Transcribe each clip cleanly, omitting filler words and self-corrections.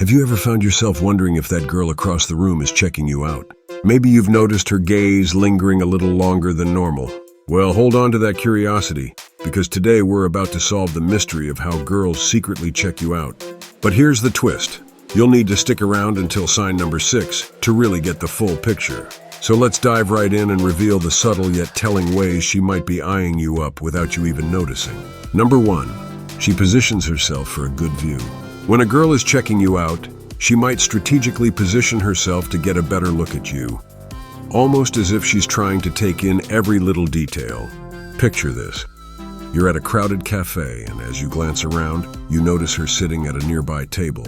Have you ever found yourself wondering if that girl across the room is checking you out? Maybe you've noticed her gaze lingering a little longer than normal. Well, hold on to that curiosity, because today we're about to solve the mystery of how girls secretly check you out. But here's the twist. You'll need to stick around until sign number 6 to really get the full picture. So let's dive right in and reveal the subtle yet telling ways she might be eyeing you up without you even noticing. Number 1, she positions herself for a good view. When a girl is checking you out, she might strategically position herself to get a better look at you, almost as if she's trying to take in every little detail. Picture this. You're at a crowded cafe, and as you glance around, you notice her sitting at a nearby table.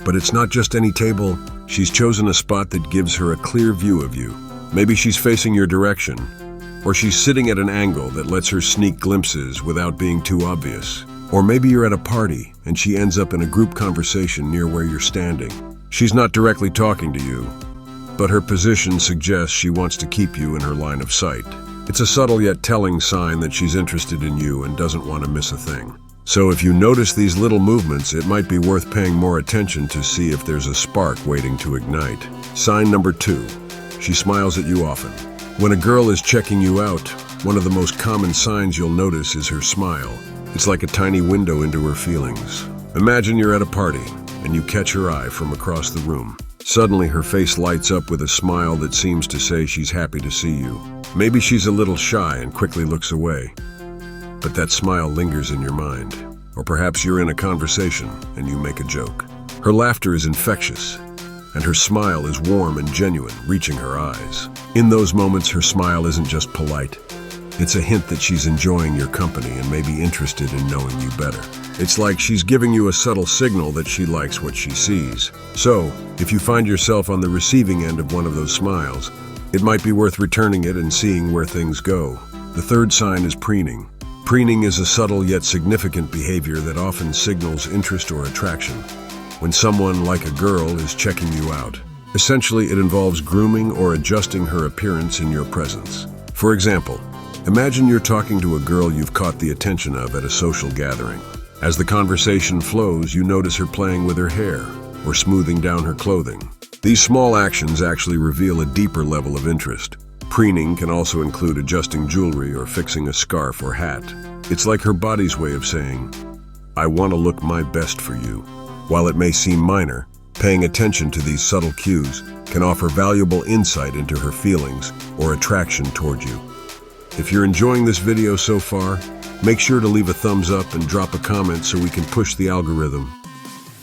But it's not just any table. She's chosen a spot that gives her a clear view of you. Maybe she's facing your direction, or she's sitting at an angle that lets her sneak glimpses without being too obvious. Or maybe you're at a party, and she ends up in a group conversation near where you're standing. She's not directly talking to you, but her position suggests she wants to keep you in her line of sight. It's a subtle yet telling sign that she's interested in you and doesn't want to miss a thing. So if you notice these little movements, it might be worth paying more attention to see if there's a spark waiting to ignite. Sign number 2, she smiles at you often. When a girl is checking you out, one of the most common signs you'll notice is her smile. It's like a tiny window into her feelings. Imagine you're at a party, and you catch her eye from across the room. Suddenly, her face lights up with a smile that seems to say she's happy to see you. Maybe she's a little shy and quickly looks away, but that smile lingers in your mind. Or perhaps you're in a conversation, and you make a joke. Her laughter is infectious, and her smile is warm and genuine, reaching her eyes. In those moments, her smile isn't just polite. It's a hint that she's enjoying your company and may be interested in knowing you better. It's like she's giving you a subtle signal that she likes what she sees. So, if you find yourself on the receiving end of one of those smiles, it might be worth returning it and seeing where things go. The third sign is preening. Preening is a subtle yet significant behavior that often signals interest or attraction. When someone, like a girl, is checking you out, essentially it involves grooming or adjusting her appearance in your presence. For example, imagine you're talking to a girl you've caught the attention of at a social gathering. As the conversation flows, you notice her playing with her hair or smoothing down her clothing. These small actions actually reveal a deeper level of interest. Preening can also include adjusting jewelry or fixing a scarf or hat. It's like her body's way of saying, "I want to look my best for you." While it may seem minor, paying attention to these subtle cues can offer valuable insight into her feelings or attraction toward you. If you're enjoying this video so far, make sure to leave a thumbs up and drop a comment so we can push the algorithm.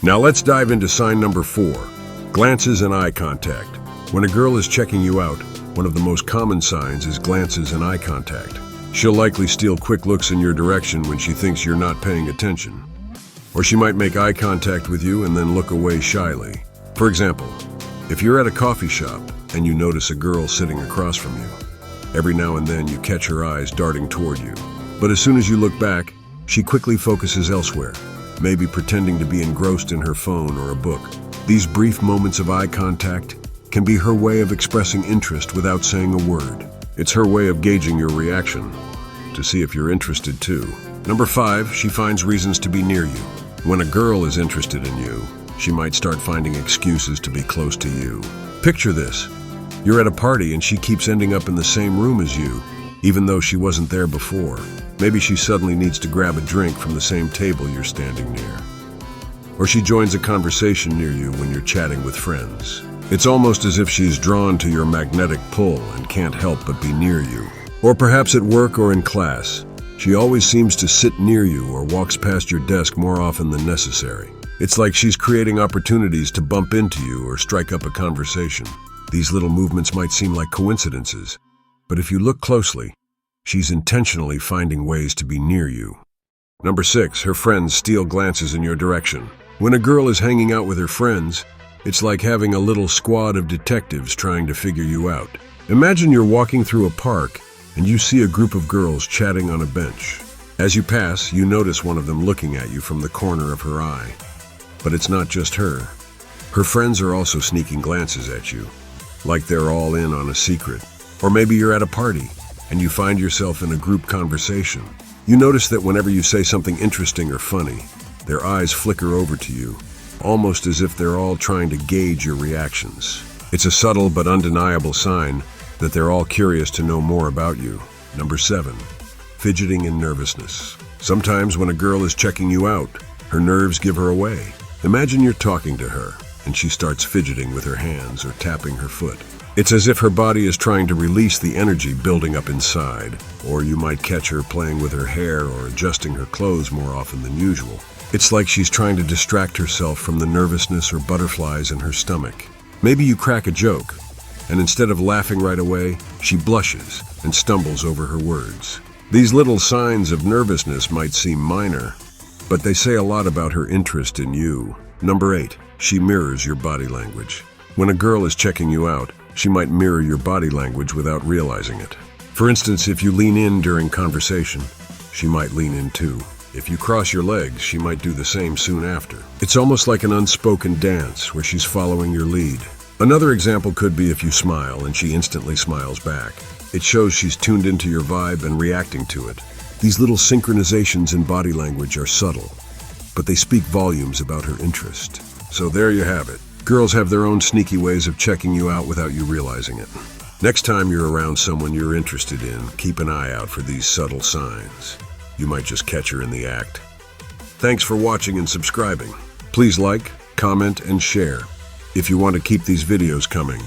Now let's dive into sign number 4, glances and eye contact. When a girl is checking you out, one of the most common signs is glances and eye contact. She'll likely steal quick looks in your direction when she thinks you're not paying attention. Or she might make eye contact with you and then look away shyly. For example, if you're at a coffee shop and you notice a girl sitting across from you, every now and then you catch her eyes darting toward you. But as soon as you look back, she quickly focuses elsewhere, maybe pretending to be engrossed in her phone or a book. These brief moments of eye contact can be her way of expressing interest without saying a word. It's her way of gauging your reaction, to see if you're interested too. Number 5, she finds reasons to be near you. When a girl is interested in you, she might start finding excuses to be close to you. Picture this. You're at a party and she keeps ending up in the same room as you, even though she wasn't there before. Maybe she suddenly needs to grab a drink from the same table you're standing near. Or she joins a conversation near you when you're chatting with friends. It's almost as if she's drawn to your magnetic pull and can't help but be near you. Or perhaps at work or in class, she always seems to sit near you or walks past your desk more often than necessary. It's like she's creating opportunities to bump into you or strike up a conversation. These little movements might seem like coincidences, but if you look closely, she's intentionally finding ways to be near you. Number 6, her friends steal glances in your direction. When a girl is hanging out with her friends, it's like having a little squad of detectives trying to figure you out. Imagine you're walking through a park and you see a group of girls chatting on a bench. As you pass, you notice one of them looking at you from the corner of her eye. But it's not just her. Her friends are also sneaking glances at you, like they're all in on a secret. Or maybe you're at a party and you find yourself in a group conversation. You notice that whenever you say something interesting or funny, their eyes flicker over to you, almost as if they're all trying to gauge your reactions. It's a subtle but undeniable sign that they're all curious to know more about you. Number 7, fidgeting and nervousness. Sometimes when a girl is checking you out, her nerves give her away. Imagine you're talking to her, and she starts fidgeting with her hands or tapping her foot. It's as if her body is trying to release the energy building up inside, or you might catch her playing with her hair or adjusting her clothes more often than usual. It's like she's trying to distract herself from the nervousness or butterflies in her stomach. Maybe you crack a joke, and instead of laughing right away, she blushes and stumbles over her words. These little signs of nervousness might seem minor, but they say a lot about her interest in you. Number 8, she mirrors your body language. When a girl is checking you out, she might mirror your body language without realizing it. For instance, if you lean in during conversation, she might lean in too. If you cross your legs, she might do the same soon after. It's almost like an unspoken dance where she's following your lead. Another example could be if you smile and she instantly smiles back. It shows she's tuned into your vibe and reacting to it. These little synchronizations in body language are subtle, but they speak volumes about her interest. So there you have it. Girls have their own sneaky ways of checking you out without you realizing it. Next time you're around someone you're interested in, keep an eye out for these subtle signs. You might just catch her in the act. Thanks for watching and subscribing. Please like, comment, and share if you want to keep these videos coming.